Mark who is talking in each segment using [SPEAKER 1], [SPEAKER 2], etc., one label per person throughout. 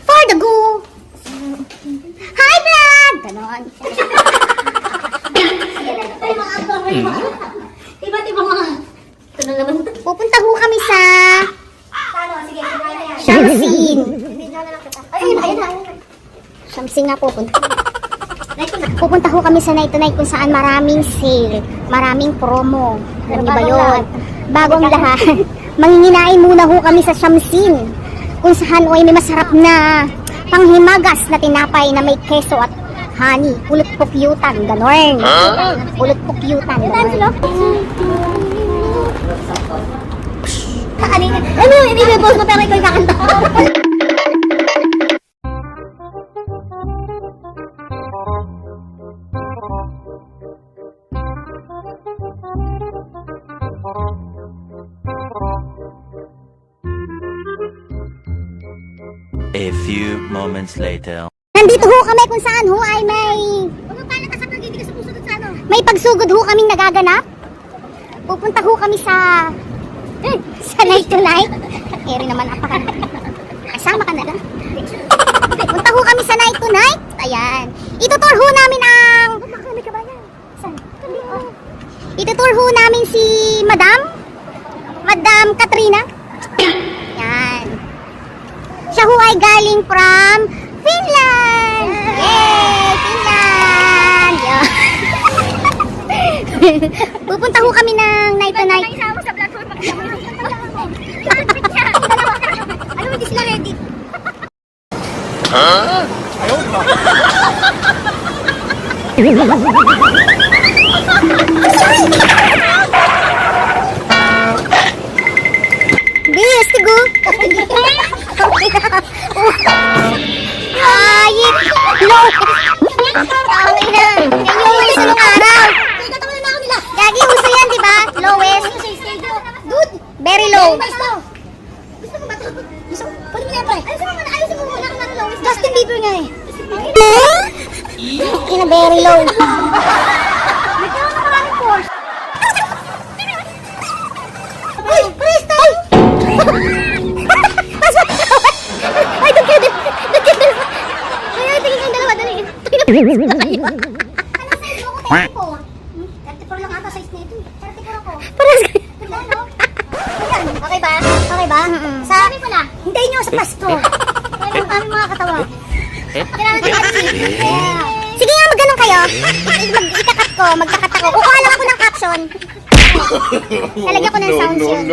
[SPEAKER 1] For the go! Hi, vlog! Ganon.
[SPEAKER 2] Iba't-iba mga... Ito na naman.
[SPEAKER 1] Pupunta ho kami sa
[SPEAKER 2] Ano? Sige,
[SPEAKER 1] Shamsin.
[SPEAKER 2] ayun.
[SPEAKER 1] Shamsin nga pupunta. Pupunta ho kami sa Night to Night kung saan maraming sale, maraming promo. Alam niyo ba yun? Bagong lahat. Manginginain muna ho kami sa Shamsin kung saan ay may masarap na panghimagas na tinapay na may keso at honey. Pulot pukyutan, ganon. Pulot pukyutan, ganon.
[SPEAKER 2] Ano yung ini-boss mo pero ikaw yung kakanta?
[SPEAKER 3] A few moments later.
[SPEAKER 1] Nandito ho kami kung saan ho ay may pagsugod ho kaming nagaganap. Pupunta ho kami sa Night to Night. Eri naman apaka. Kasama ka na lang. Punta ho kami sa Night to Night. Ayan. Itutour ho namin ang Itutour ho namin si Madam Katrina. Yan. Siya ho ay galing from Finland. Yay! Finland! Yan. Pupunta ho kami ng Night to Night. Ano hindi sila ready? Bis, tigo. Ayit. No. Okay na. Yan yung uso ng araw. Gagi, uso yan, di ba? Lowest. Dude, very low.
[SPEAKER 2] Gusto mo ba ito? Gusto mo? Pwede mo na yan, pre. Ayusin mo muna kung ano lowest.
[SPEAKER 1] Justin Bieber nga eh. Kina very low.
[SPEAKER 2] Nagkaroon na maraming force.
[SPEAKER 1] Uy, presto! Ay, nagkita. Ay, tingin kayong dalawa, dali. Tingin na kayo.
[SPEAKER 2] Ano size mo ko? 34 lang ata size nito. 34 ako.
[SPEAKER 1] Parang
[SPEAKER 2] Ayan, okay ba? Okay ba? Sabi mo na.
[SPEAKER 1] hintayin nyo sa pasto.
[SPEAKER 2] Ano ang aming mga katawa? Kailangan ko natin.
[SPEAKER 1] Sige nga, mag-ganun kayo. Ikakat ko, magkakat ako. Kukuha lang ako ng caption. Lalagyan ko ng sounds yun.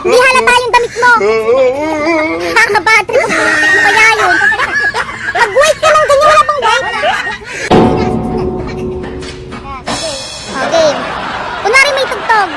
[SPEAKER 1] Hindi halata yung damit mo. Nakaka-bad trip. Ano kaya yun? Mag-wait ka lang, ganyan wala pang wait. Okay. Kunwari may tugtog.